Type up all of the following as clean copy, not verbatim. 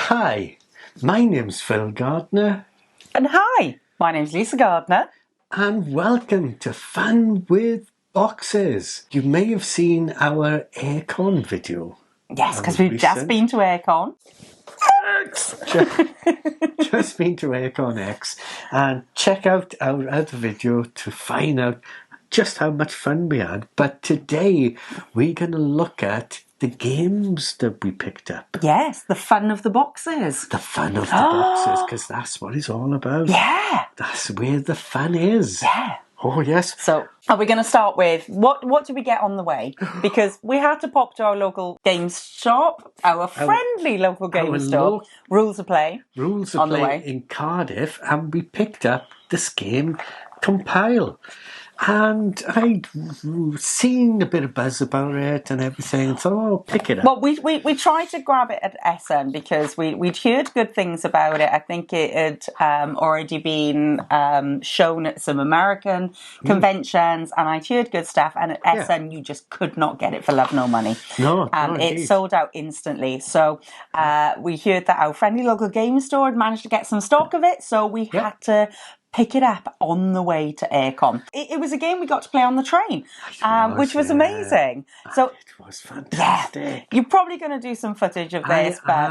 Hi, my name's Phil Gardner. And hi, my name's Lisa Gardner. And welcome to Fun with Boxes. You may have seen our AireCon video. Yes, because we've just been to AireCon. Just been to AireCon X. And check out our other video to find out just how much fun we had. But today we're going to look at the games that we picked up. Yes, the fun of the boxes. The fun of the boxes, because that's what it's all about. Yeah. That's where the fun is. Yeah. Oh, yes. So, are we going to start with, what did we get on the way? Because we had to pop to our local games shop, our friendly local games store, Rules of Play. Rules of Play in Cardiff, and we picked up this game, Compile. And I'd seen a bit of buzz about it and everything, so I'll pick it up. Well, we tried to grab it at SN because we'd heard good things about it. I think it had already been shown at some American conventions, and I'd heard good stuff. And at SN, you just could not get it for love nor money. No, it sold out instantly. So we heard that our friendly local game store had managed to get some stock of it, so we had to pick it up on the way to AireCon. It was a game we got to play on the train, which was amazing. So it was fantastic. Yeah, you're probably going to do some footage of this, but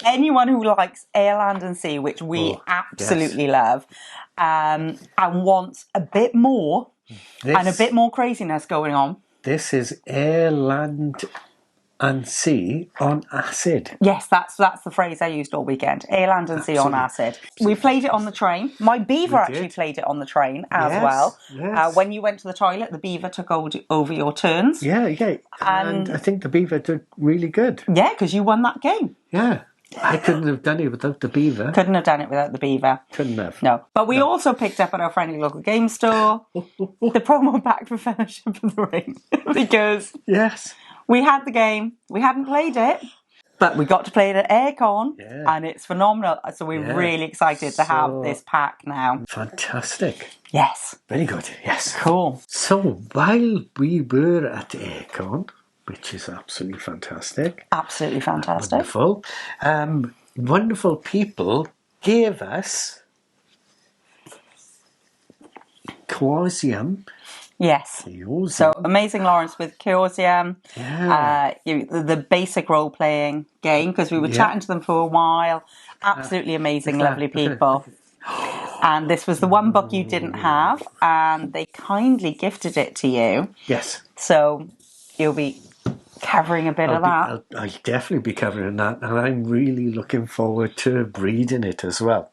anyone who likes Air, Land and Sea, which we absolutely love, and wants a bit more and a bit more craziness going on. This is Air, Land and Sea on acid. Yes, that's the phrase I used all weekend. Air, Land and Sea on acid. We played it on the train. My beaver actually played it on the train as well. Yes. When you went to the toilet, the beaver took over your turns. Yeah. And I think the beaver did really good. Yeah, because you won that game. Yeah. I couldn't have done it without the beaver. Couldn't have done it without the beaver. Couldn't have. No. But we also picked up at our friendly local game store the promo pack for Fellowship of the Ring. Because we had the game, we hadn't played it, but we got to play it at AireCon, and it's phenomenal. So we're really excited to have this pack now. Fantastic. Yes. Very good, yes. Cool. So while we were at AireCon, which is absolutely fantastic. Absolutely fantastic. Wonderful. Wonderful people gave us Chaosium. Yes. So Amazing Lawrence with Chaosium. Yeah. The basic role playing game, because we were chatting to them for a while. Absolutely amazing, lovely people. And this was the one book you didn't have, and they kindly gifted it to you. Yes. So you'll be covering a bit of that. I'll definitely be covering that, and I'm really looking forward to reading it as well.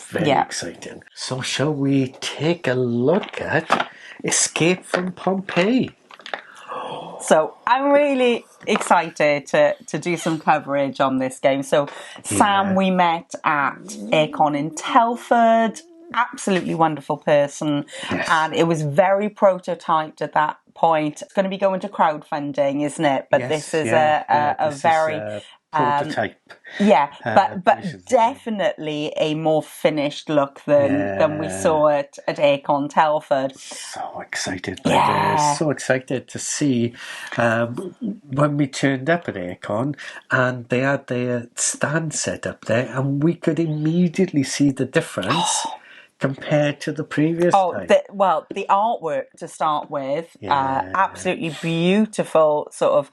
Very exciting. So shall we take a look at Escape from Pompeii? So I'm really excited to do some coverage on this game. So Sam, we met at AireCon in Telford. Absolutely wonderful person. Yes. And it was very prototyped at that point. It's going to be going to crowdfunding, isn't it? But this is a very prototype. But definitely a more finished look than we saw at AireCon Telford. So excited by this. So excited to see when we turned up at AireCon, and they had their stand set up there, and we could immediately see the difference compared to the previous time. The artwork to start with, absolutely beautiful sort of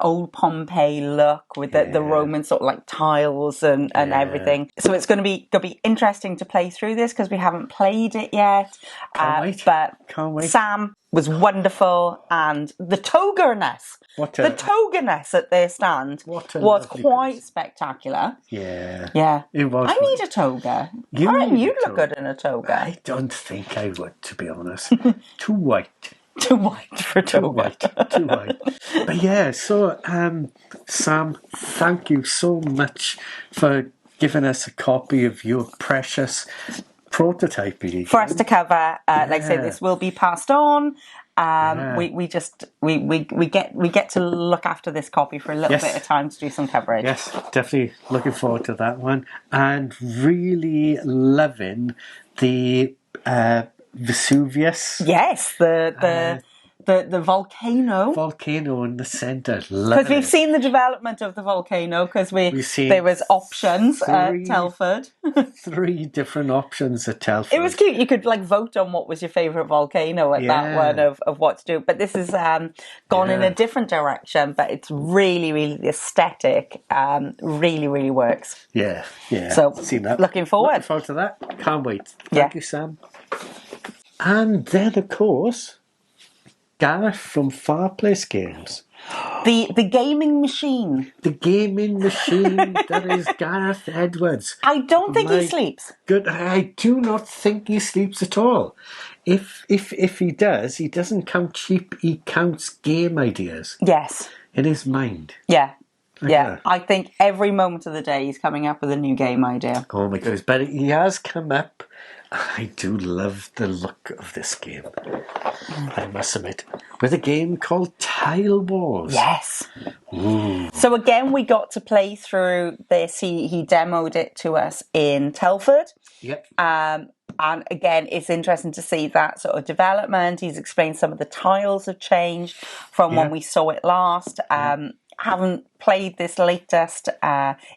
old Pompeii look with the Roman sort of like tiles and everything. So it's going to be interesting to play through this because we haven't played it yet. Can't wait. Sam was wonderful, and the toga-ness at their stand was quite spectacular. Yeah. It was. I need a toga. You'd look good in a toga. I don't think I would, to be honest. Too white. Too white for a toga. Too white. But so Sam, thank you so much for giving us a copy of your precious prototype for us to cover. Like I say, this will be passed on. We get to look after this copy for a little bit of time to do some coverage. Yes, definitely looking forward to that one, and really loving the Vesuvius. Yes, the the volcano. Volcano in the centre. Because we've seen the development of the volcano, because there was options at Telford. 3 different options at Telford. It was cute. You could vote on what was your favourite volcano at that one of what to do. But this has gone in a different direction, but it's really, really aesthetic. Really, really works. Yeah. So seen that. Looking forward to that. Can't wait. Thank you, Sam. And then, of course, Gareth from Fireplace Games. The gaming machine. The gaming machine that is Gareth Edwards. I don't think he sleeps. Good. I do not think he sleeps at all. If he does, he doesn't count sheep. He counts game ideas. Yes. In his mind. Yeah. Yeah, I think every moment of the day he's coming up with a new game idea. Oh my goodness, but he has come up. I do love the look of this game, I must admit, with a game called Tile Wars. Yes. Ooh. So again, we got to play through this. He demoed it to us in Telford. Yep. And again, it's interesting to see that sort of development. He's explained some of the tiles have changed from when we saw it last. Haven't played this latest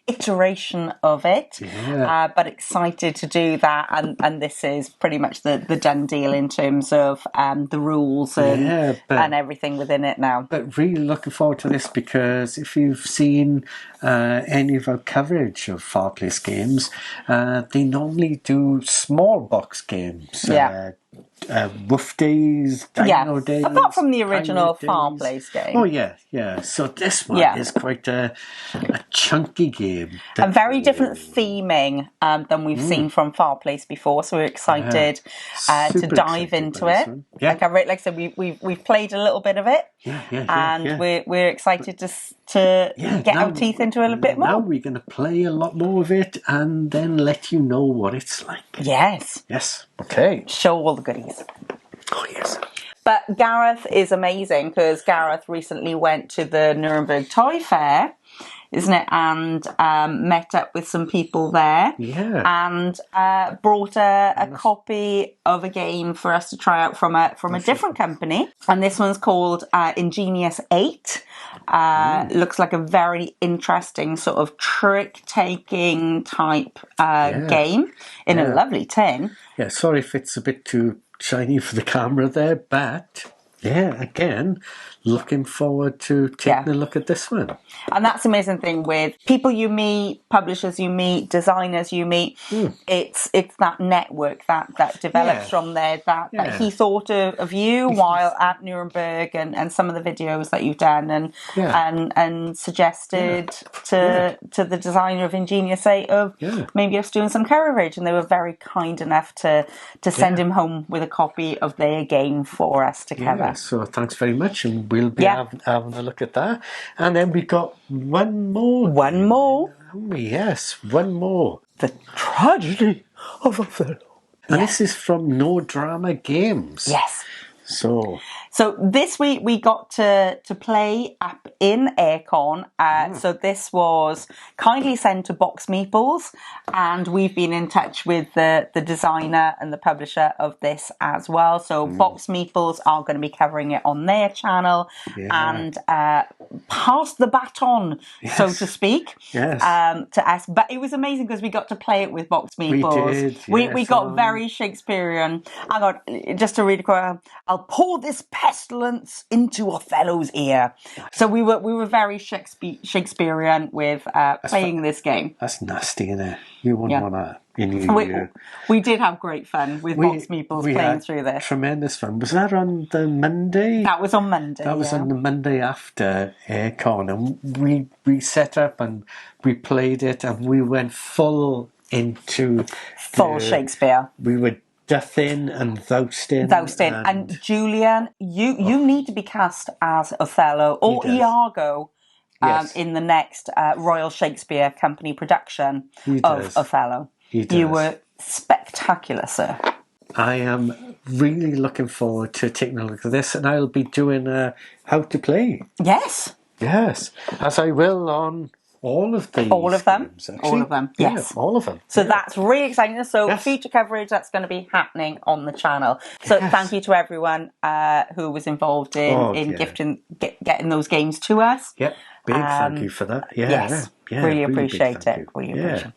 iteration of it, but excited to do that. And this is pretty much the done deal in terms of the rules and everything within it now. But really looking forward to this, because if you've seen any of our coverage of Fireplace Games, they normally do small box games. Woof Days, Dino Days. Apart from the original Fireplace game. Oh, yeah. So this one is quite a chunky game. And very different theming than we've seen from Fireplace before. So we're excited to dive into it. Like I said, we've played a little bit of it. And we're excited to get our teeth into it a bit more. Now we're going to play a lot more of it and then let you know what it's like. Yes. Okay. Show all the goodies. Oh, yes. But Gareth is amazing, because Gareth recently went to the Nuremberg Toy Fair, isn't it? And met up with some people there. Yeah. And brought a copy of a game for us to try out from a different company. And this one's called Ingenious 8. Looks like a very interesting sort of trick-taking type game in a lovely tin. Yeah, sorry if it's a bit too shiny for the camera there, but again, looking forward to taking a look at this one. And that's the amazing thing with people you meet, publishers you meet, designers you meet. It's that network that develops from there, that he thought of you while at Nuremberg, and some of the videos that you've done, and suggested to the designer of Ingenious 8 of maybe us doing some coverage, and they were very kind enough to send him home with a copy of their game for us to cover. So thanks very much, and we'll be having a look at that. And then we got one more. Oh, yes, one more. The Tragedy of Othello. And this is from No Drama Games. Yes. So this week we got to play up in AireCon. So this was kindly sent to Box Meeples, and we've been in touch with the designer and the publisher of this as well. So Box Meeples are going to be covering it on their channel and pass the baton, so to speak, to us. But it was amazing because we got to play it with Box Meeples. We got very Shakespearean. I got, just to read a quote, "I'll pour this pestilence into Othello's ear." So we were very Shakespearean with playing this game. That's nasty, isn't it? You wouldn't want that in your ear. We did have great fun with Box Meeples playing through this. Tremendous fun. Was that on the Monday? That was on Monday. That was on the Monday after AireCon, and we set up and we played it, and we went full into Shakespeare. We were Dothing and Thoustin. And Julian, you need to be cast as Othello or Iago in the next Royal Shakespeare Company production of Othello. You were spectacular, sir. I am really looking forward to taking a look at this, and I'll be doing how to play. Yes, as I will on all of these all of them. games, actually. All of them, yes. Yeah, all of them. So that's really exciting. So Yes. future coverage, that's going to be happening on the channel. So thank you to everyone who was involved in getting those games to us. Yep. Big thank you for that. Yeah, yes, yeah, really appreciate it. Really appreciate it.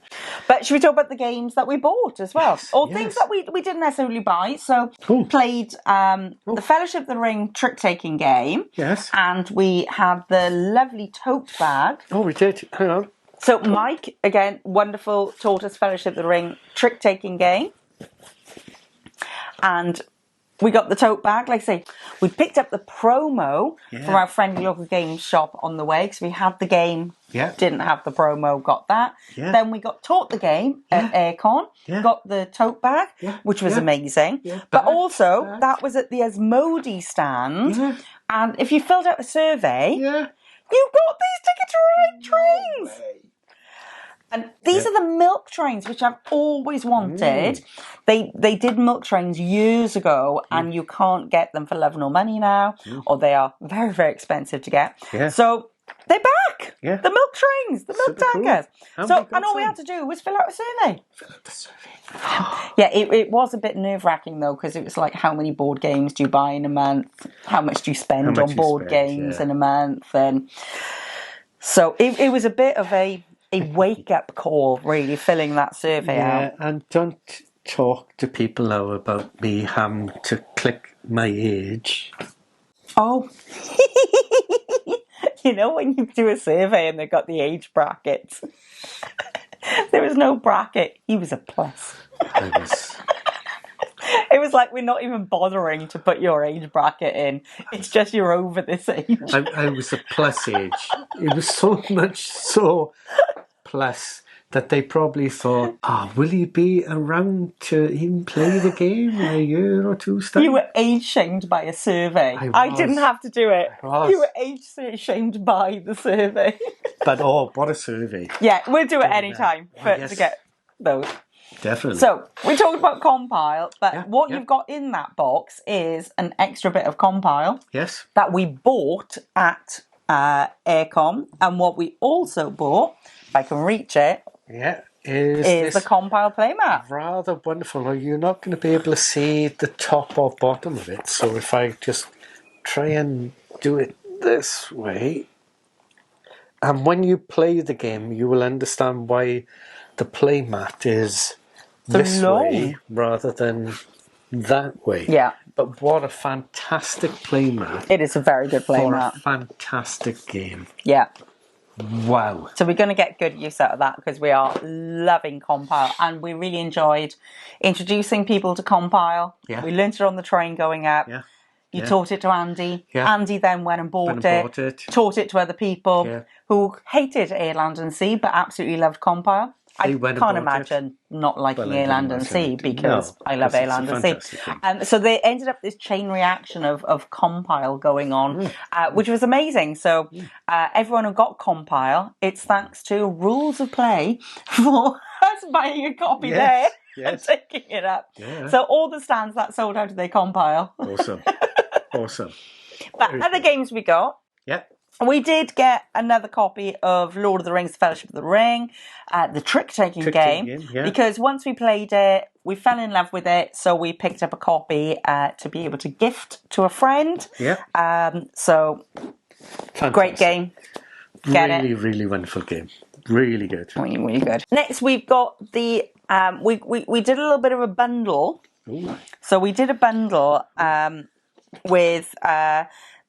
But should we talk about the games that we bought as well? Or things that we didn't necessarily buy. So played the Fellowship of the Ring trick-taking game. Yes. And we had the lovely tote bag. Oh, we did. Hang on. So Mike, again, wonderful, taught us Fellowship of the Ring trick-taking game. And we got the tote bag. Like I say, we picked up the promo from our friendly local games shop on the way because we had the game, didn't have the promo, got that. Yeah. Then we got taught the game at AireCon, got the tote bag, which was amazing. Yeah. But also, that was at the Asmodee stand. Yeah. And if you filled out a survey, you got these Ticket to Ride trains. And these are the milk trains, which I've always wanted. They did milk trains years ago, and you can't get them for love nor money now, or they are very, very expensive to get. Yeah. So they're back. Yeah. The milk trains, the milk tankers. Cool. And all we had to do was fill out a survey. Yeah, it was a bit nerve-wracking, though, because it was like, how many board games do you buy in a month? How much do you spend on board games in a month? And so it was a bit of a wake-up call, really, filling that survey out. And don't talk to people now about me having to click my age. Oh. You know when you do a survey and they've got the age brackets? There was no bracket. He was a plus. It was like, we're not even bothering to put your age bracket in. It's just you're over this age. I was a plus age. It was so much so plus that they probably thought, will you be around to even play the game in a year or two's time? You were age-shamed by a survey. I didn't have to do it. You were age-shamed by the survey. But, what a survey. Yeah, we'll do it any time to get those. Definitely. So, we talked about Compile, but what you've got in that box is an extra bit of Compile. Yes. That we bought at AireCon, and what we also bought, if I can reach it, is the Compile playmat. Rather wonderful. You're not going to be able to see the top or bottom of it, so if I just try and do it this way, and when you play the game, you will understand why the playmat is this way rather than that way. Yeah. But what a fantastic playmat. It is a very good playmat. For a fantastic game. Yeah. Wow. So we're going to get good use out of that because we are loving Compile, and we really enjoyed introducing people to Compile. Yeah. We learnt it on the train going up. Yeah. You taught it to Andy. Yeah. Andy then went and bought it. Taught it to other people who hated Air, Land and Sea but absolutely loved Compile. I can't imagine not liking Air, Land and Sea because I love Air, Land and Sea. So they ended up this chain reaction of Compile going on, which was amazing. So everyone who got Compile, it's thanks to Rules of Play for us buying a copy there and taking it up. Yeah. So all the stands that sold out of their Compile. Awesome. Awesome. But other games we got. Yeah. We did get another copy of Lord of the Rings, Fellowship of the Ring, the trick-taking game, because once we played it, we fell in love with it, so we picked up a copy to be able to gift to a friend. Yeah. So, fantastic. Great game. Really wonderful game. Really good. Really, really good. Next, we've got the, we did a little bit of a bundle. Ooh. So we did a bundle with...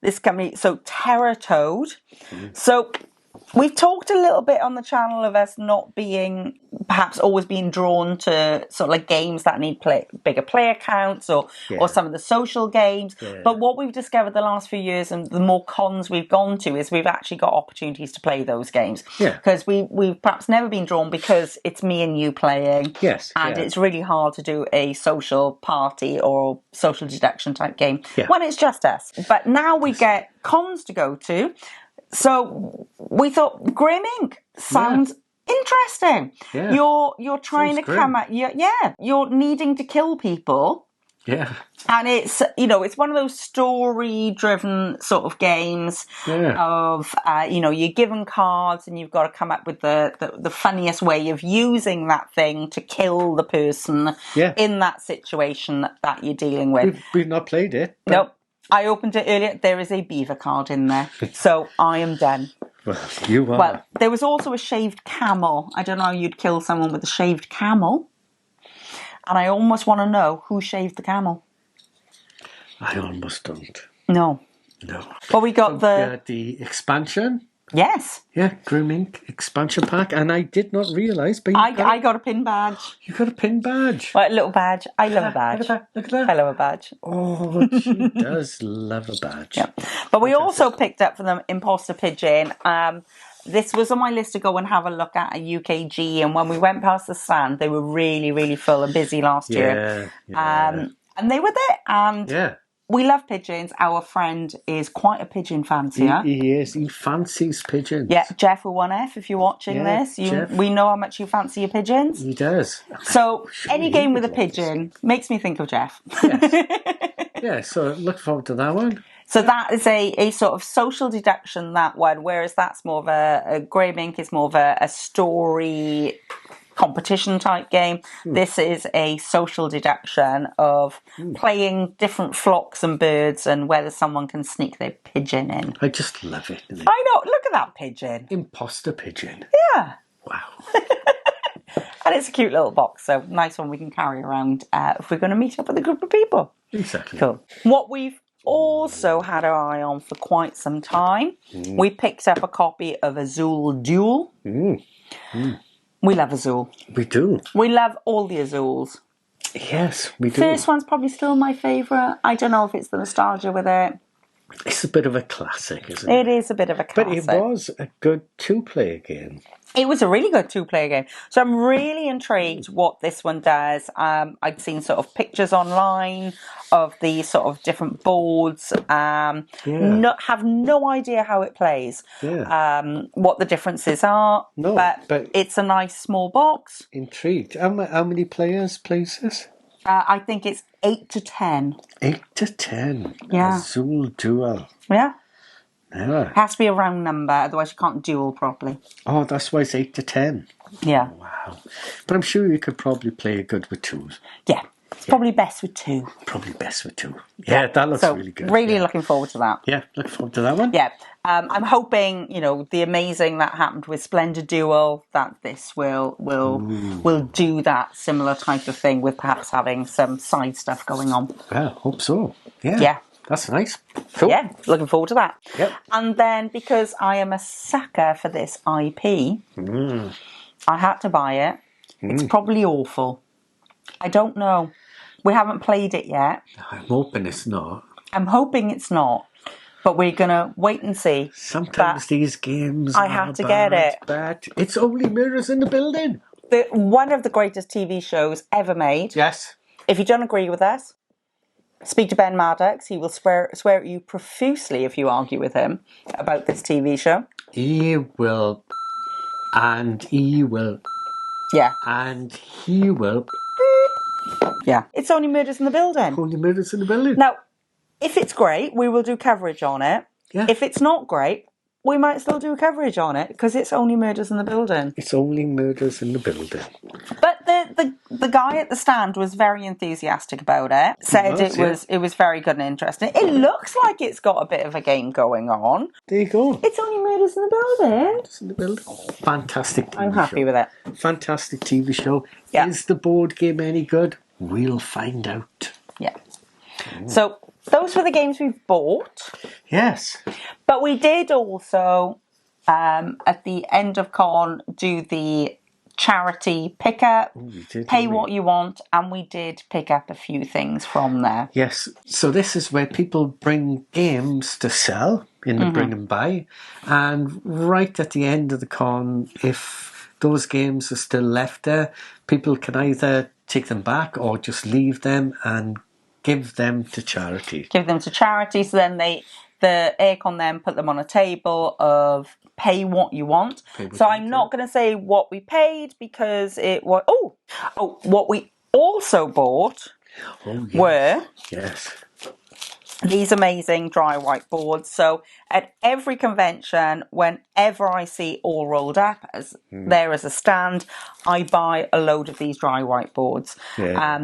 this company, so Terratoad. So we've talked a little bit on the channel of us not being, perhaps always being drawn to sort of like games that need bigger player counts or some of the social games. Yeah. But what we've discovered the last few years and the more cons we've gone to is we've actually got opportunities to play those games. Because we've perhaps never been drawn because it's me and you playing. Yes. And it's really hard to do a social party or social deduction type game when it's just us. But now we get cons to go to. So we thought Grim Ink sounds interesting. Yeah. You're trying to come at you're needing to kill people Yeah. And it's, it's one of those story-driven sort of games of, you're given cards and you've got to come up with the funniest way of using that thing to kill the person in that situation that you're dealing with. We've not played it. Nope. I opened it earlier. There is a beaver card in there. So I am done. Well, you are. Well, there was also a shaved camel. I don't know how you'd kill someone with a shaved camel. And I almost want to know who shaved the camel. I almost don't. No. Well, we got the expansion. Yes. Yeah, Grooming expansion pack. And I did not realise. But I got a pin badge. You got a pin badge? Well, a little badge. I love a badge. Look at that. I love a badge. Oh, she does love a badge. Yeah. But we also picked up from them Imposter Pigeon. This was on my list to go and have a look at UKG. And when we went past the stand, they were really, really full and busy last year. And they were there. And we love pigeons. Our friend is quite a pigeon fancier. He is. He fancies pigeons. Yeah, Jeff with 1F, if you're watching this. We know how much you fancy your pigeons. He does. So any game with a pigeon makes me think of Jeff. Yes. So look forward to that one. So that is a sort of social deduction, that one, whereas that's more of a Grey Mink is more of a story competition type game. This is a social deduction of playing different flocks and birds and whether someone can sneak their pigeon in. I just love it. I know. Look at that pigeon. Imposter pigeon. Yeah. Wow. And it's a cute little box, so nice one we can carry around if we're going to meet up with a group of people. Exactly. Cool. What we've also had our eye on for quite some time, we picked up a copy of Azul Duel. We love Azul. We do. We love all the Azuls. Yes, we do. First one's probably still my favourite. I don't know if it's the nostalgia with it. It's a bit of a classic, isn't it? It is a bit of a classic. But it was a good two-player game. It was a really good two-player game. So I'm really intrigued what this one does. I've seen sort of pictures online of the sort of different boards. Have no idea how it plays. What the differences are. No, but it's a nice small box. Intrigued. How many players plays this? I think it's 8 to 10. 8 to 10. Yeah. Azul Duel. Yeah. Yeah. It has to be a round number, otherwise you can't duel properly. Oh, that's why it's 8 to 10. Yeah. Wow. But I'm sure you could probably play good with twos. Yeah. It's probably best with two. Probably best with two. Yeah, that looks really good. Really looking forward to that. Yeah, looking forward to that one. Yeah. I'm hoping, the amazing that happened with Splendid Duel, that this will do that similar type of thing with perhaps having some side stuff going on. Well, hope so. Yeah. Yeah. That's nice. Cool. Yeah, looking forward to that. Yep. And then, because I am a sucker for this IP, I had to buy it. It's probably awful. I don't know. We haven't played it yet. I'm hoping it's not. I'm hoping it's not. But we're going to wait and see. Sometimes these games I have to get it. But it's only Mirrors in the Building. One of the greatest TV shows ever made. Yes. If you don't agree with us, speak to Ben Maddox. He will swear at you profusely if you argue with him about this TV show. He will. And he will. Yeah. And he will. Yeah. It's only Murders in the Building. Only Murders in the Building. Now, if it's great, we will do coverage on it. Yeah. If it's not great, we might still do coverage on it because it's only Murders in the Building. It's only Murders in the Building. But the guy at the stand was very enthusiastic about it. Said it was very good and interesting. It looks like it's got a bit of a game going on. There you go. It's only Murders in the Building. Murders in the Building. Fantastic TV show. I'm happy with it. Fantastic TV show. Yeah. Is the board game any good? We'll find out. Yeah. So those were the games we've bought. Yes. But we did also, at the end of con, do the charity pickup, pay what you want, and we did pick up a few things from there. Yes. So this is where people bring games to sell in the bring and buy. And right at the end of the con, if those games are still left there, people can either take them back or just leave them and give them to charity. Give them to charity, so then the AireCon then put them on a table of pay what you want. So I'm not going to say what we paid because it was... what we also bought were these amazing dry whiteboards. So at every convention, whenever I see All Rolled Up there as a stand, I buy a load of these dry whiteboards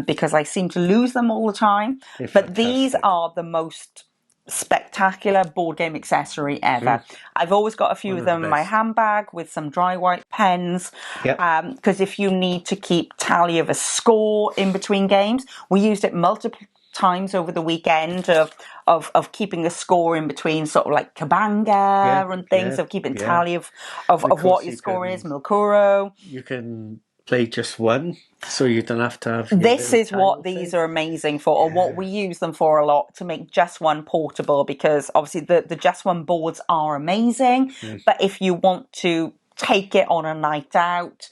because I seem to lose them all the time. But these are the most spectacular board game accessory ever. I've always got a few of them in my handbag with some dry white pens because if you need to keep tally of a score in between games, we used it multiple times over the weekend of keeping a score in between, sort of like Kabanga and things, of keeping tally of what your score is, Milkuro. You can play just one, so you don't have to have... This is what these are amazing for, or what we use them for a lot, to make Just One portable, because obviously the Just One boards are amazing, but if you want to take it on a night out...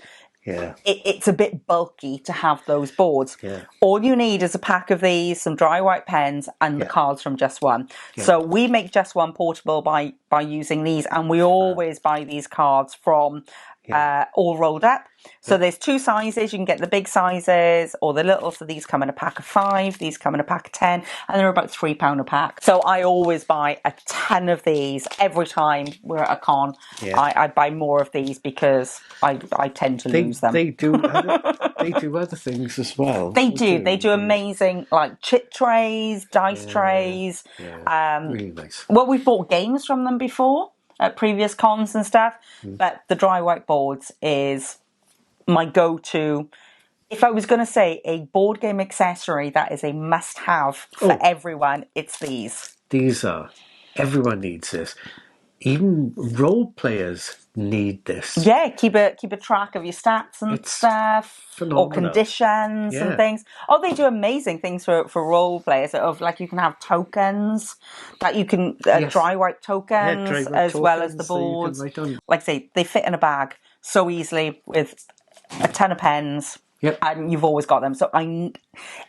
It's a bit bulky to have those boards. All you need is a pack of these, some dry white pens, and the cards from Just One. So we make Just One portable by using these, and we always buy these cards from All Rolled Up. So there's two sizes. You can get the big sizes or the little. So these come in a pack of 5. These come in a pack of 10, and they're about £3 a pack. So I always buy a 10 of these every time we're at a con. I buy more of these because I tend to lose them. They do other things as well. They do amazing, like chip trays, dice trays. Really nice. Well, we've bought games from them before at previous cons and stuff, but the dry whiteboards is my go-to. If I was going to say a board game accessory that is a must-have for everyone, it's these. These are. Everyone needs this. Even role players need this. Yeah, keep a track of your stats and stuff, phenomenal. Or conditions and things. Oh, they do amazing things for role players. Of like, you can have tokens that you can dry white tokens as well as the boards. Like I say, they fit in a bag so easily with a ton of pens, and you've always got them. So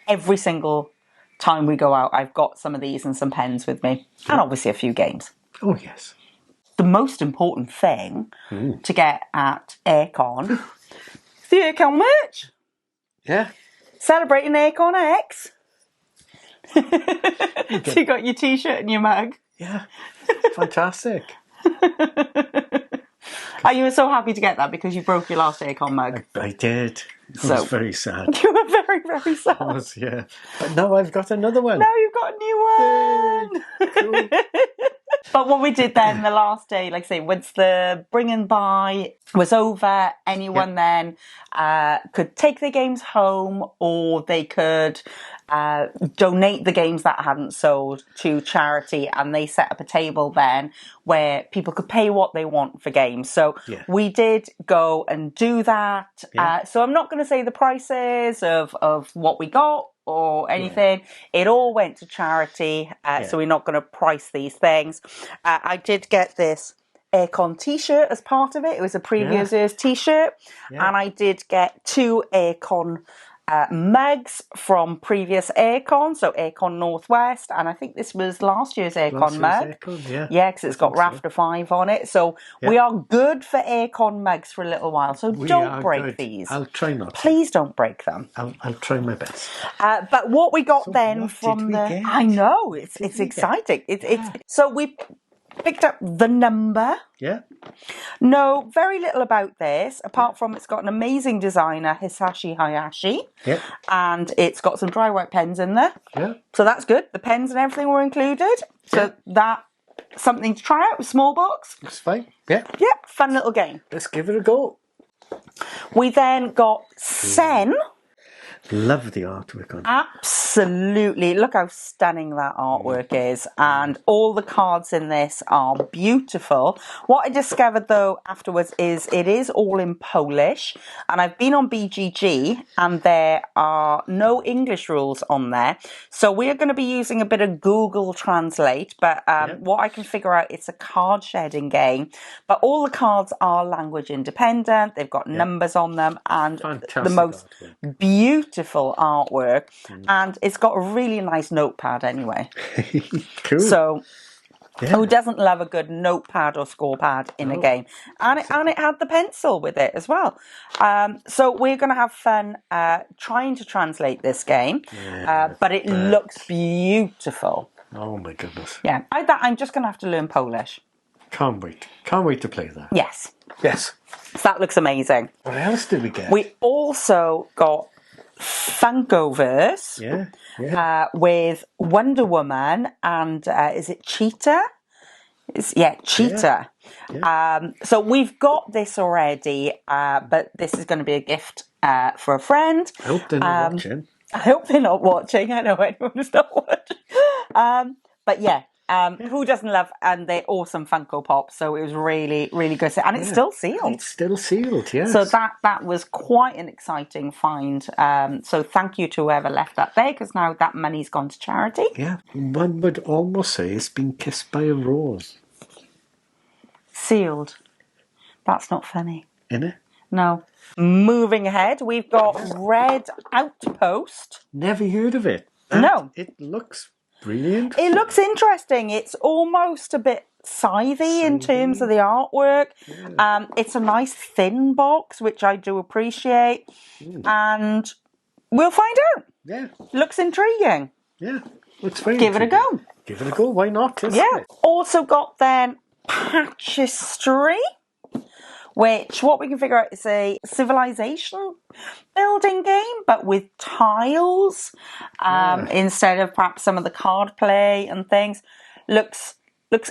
every single time we go out, I've got some of these and some pens with me, and obviously a few games. Oh yes. The most important thing to get at AireCon is the AireCon merch. Yeah. Celebrating AireCon X. So you got your t-shirt and your mug. Yeah. Fantastic. You were so happy to get that because you broke your last AireCon mug. I did. It was very sad. You were very, very sad. I was, yeah. But now I've got another one. Now you've got a new one. Cool. But what we did then the last day, like I say, once the bring and buy was over, anyone then could take their games home, or they could donate the games that hadn't sold to charity, and they set up a table then where people could pay what they want for games. So we did go and do that. So I'm not going to say the prices of what we got or anything. It all went to charity, so we're not going to price these things. I did get this AireCon t-shirt as part of it. It was a previous year's t-shirt, and I did get 2 AireCon mugs from previous AireCon, so AireCon Northwest, and I think this was last year's AireCon mug. Because it's got Rafter 5 on it. So we are good for AireCon mugs for a little while, so don't break these. I'll try not to. Please don't break them. I'll try my best. But what we got then from the... I know, it's exciting. So we picked up the number. No, very little about this, apart from it's got an amazing designer, Hisashi Hayashi, and it's got some dry white pens in there. So that's good. The pens and everything were included. So that's something to try out. Small box. It's fine. Fun little game. Let's give it a go. We then got Sen. Love the artwork on it. Absolutely. Look how stunning that artwork is. And all the cards in this are beautiful. What I discovered, though, afterwards is it is all in Polish. And I've been on BGG, and there are no English rules on there. So we're going to be using a bit of Google Translate. But what I can figure out, it's a card shedding game. But all the cards are language independent. They've got numbers on them. And the most beautiful artwork, and it's got a really nice notepad anyway. Cool. So Who doesn't love a good notepad or scorepad in a game? And it had the pencil with it as well. So we're going to have fun trying to translate this game. But it looks beautiful. Oh my goodness. Yeah, I'm just going to have to learn Polish. Can't wait. Can't wait to play that. Yes. Yes. So that looks amazing. What else did we get? We also got Funkoverse. With Wonder Woman and is it Cheetah? Cheetah. So we've got this already, but this is going to be a gift for a friend. I hope they're not watching. I hope they're not watching. I know anyone's not watching. But yeah. Who doesn't love, and they're awesome Funko Pops, so it was really, really good. And it's still sealed. It's still sealed, yes. So that was quite an exciting find. So thank you to whoever left that there, because now that money's gone to charity. Yeah, one would almost say it's been kissed by a rose. Sealed. That's not funny. Innit? No. Moving ahead, we've got Red Outpost. Never heard of it. No. It looks brilliant. It looks interesting. It's almost a bit scythy in terms of the artwork. Yeah. It's a nice thin box, which I do appreciate. And we'll find out. Yeah. Looks intriguing. Yeah. Looks very Give it a go. Give it a go. Why not? Yeah. Also got then Patchistry, which what we can figure out is a civilization building game, but with tiles instead of perhaps some of the card play and things. Looks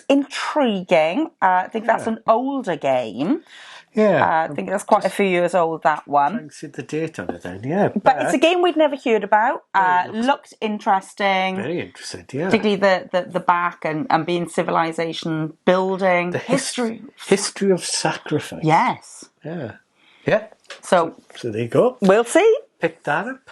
intriguing. I think that's an older game. Yeah. I think that's quite a few years old, that one. Thanks to the date on it then, yeah. But it's a game we'd never heard about. Looked interesting. Very interesting, yeah. Particularly the back and being civilization building. The history of sacrifice. Yes. Yeah. Yeah. So there you go. We'll see. Pick that up.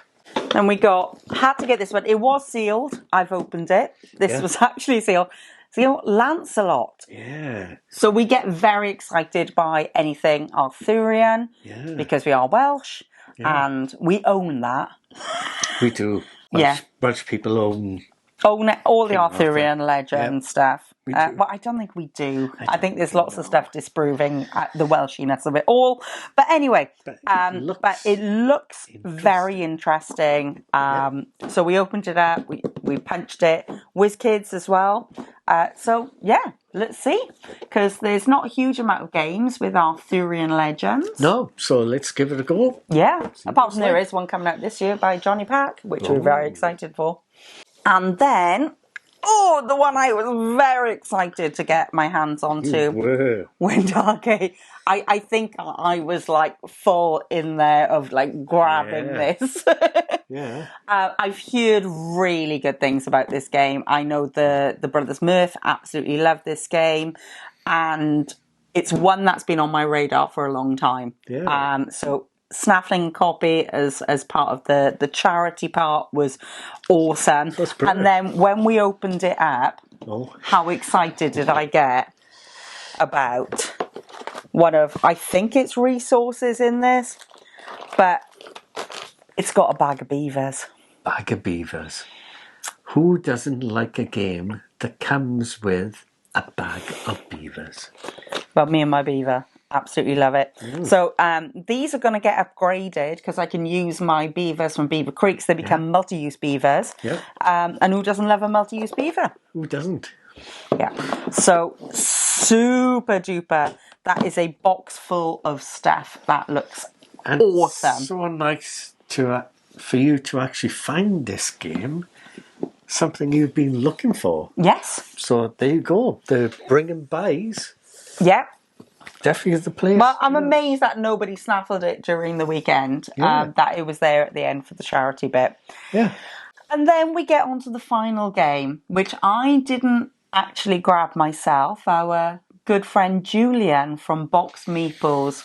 And we had to get this one. It was sealed. I've opened it. This was actually sealed. So, Lancelot. Yeah. So we get very excited by anything Arthurian because we are Welsh and we own that. We do. Welsh people own all the Arthurian legend stuff. We do. Well, I don't think we do. I think there's lots of stuff disproving the Welshiness of it all. But anyway, it looks very interesting. So we opened it up. We punched it. WizKids as well. So yeah, let's see. Because there's not a huge amount of games with Arthurian legends. No, so let's give it a go. Yeah. Apart from there is one coming out this year by Johnny Pack, which we're very excited for. And then, the one I was very excited to get my hands onto, Wind Arcade. I think I was like full in there of like grabbing this. I've heard really good things about this game. I know the brothers Murph absolutely love this game, and it's one that's been on my radar for a long time. So snaffling a copy as part of the charity part was awesome. And then when we opened it up, how excited did I get about one of, I think it's resources in this, but it's got a bag of beavers. Bag of beavers. Who doesn't like a game that comes with a bag of beavers? Well, me and my beaver. Absolutely love it. So these are going to get upgraded because I can use my beavers from Beaver Creeks. They become multi-use beavers. And who doesn't love a multi-use beaver? Who doesn't? Yeah. So super duper. That is a box full of stuff. That looks awesome. So nice for you to actually find this game. Something you've been looking for. Yes. So there you go. The bringing buys. Yeah. Definitely is the place. Well, I'm amazed that nobody snaffled it during the weekend. That it was there at the end for the charity bit. Yeah. And then we get on to the final game, which I didn't actually grab myself. Our good friend Julian from Box Meeples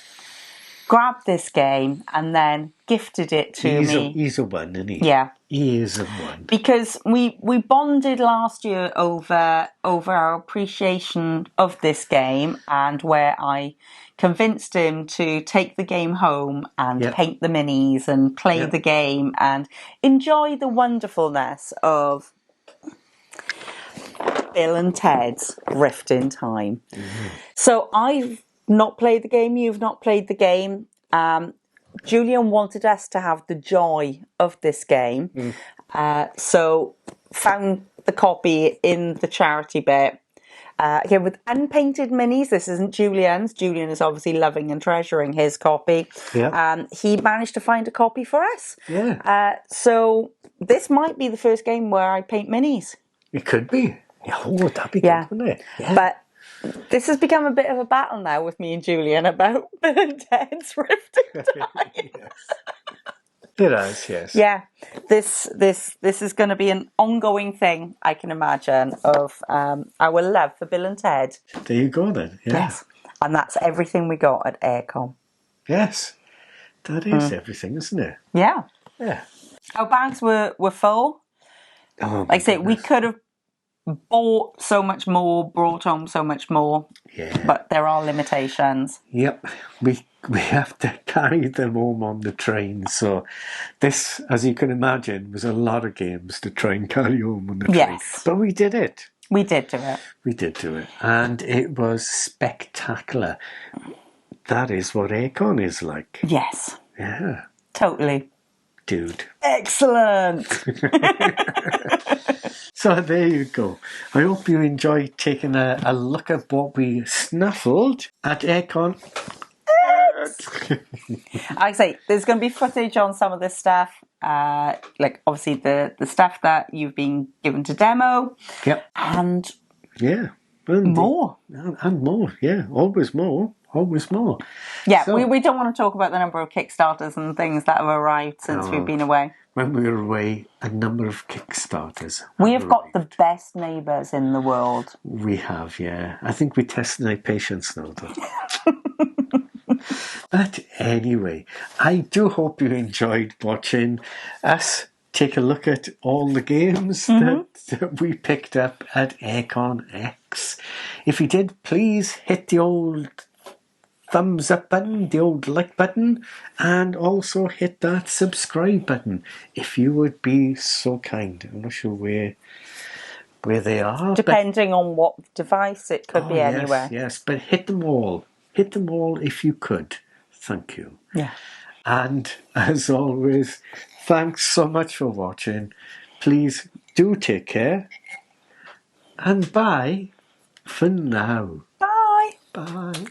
grabbed this game and then gifted it to me. He's a one, isn't he? Yeah. He is a one. Because we bonded last year over our appreciation of this game, and where I convinced him to take the game home and paint the minis and play the game and enjoy the wonderfulness of Bill and Ted's Rift in Time. So I've not played the game. You've not played the game. Julian wanted us to have the joy of this game. So found the copy in the charity bit. Again, with unpainted minis. This isn't Julian's. Julian is obviously loving and treasuring his copy. Yeah. He managed to find a copy for us. Yeah. So this might be the first game where I paint minis. It could be. Oh, that'd be good, wouldn't it? Yeah. But this has become a bit of a battle now with me and Julian about Bill and Ted's Rift in Time. Yes. It has, yes. Yeah, this is going to be an ongoing thing, I can imagine, of our love for Bill and Ted. There you go then. Yeah. Yes, and that's everything we got at AireCon. Yes, that is everything, isn't it? Yeah. Yeah. Our bags were full. Oh, like I say, we could have bought so much more, brought home so much more. Yeah. But there are limitations. Yep. We have to carry them home on the train. So this, as you can imagine, was a lot of games to try and carry home on the train. Yes. But we did it. We did do it. We did do it. And it was spectacular. That is what AireCon is like. Yes. Yeah. Totally. Dude. Excellent. So there you go. I hope you enjoyed taking a look at what we snuffled at AireCon. I say there's going to be footage on some of this stuff, like obviously the stuff that you've been given to demo. Yep. And and more. And more. Yeah, always more. Always more. Yeah, so, we don't want to talk about the number of Kickstarters and things that have arrived since we've been away. When we were away, a number of Kickstarters. We have got the best neighbours in the world. We have, yeah. I think we're testing our patience now, though. But anyway, I do hope you enjoyed watching us take a look at all the games that we picked up at AireCon X. If you did, please hit the old thumbs up button, the old like button, and also hit that subscribe button if you would be so kind. I'm not sure where they are. Depending on what device, it could be anywhere. Yes, but hit them all. Hit them all if you could. Thank you. Yeah. And as always, thanks so much for watching. Please do take care. And bye for now. Bye. Bye.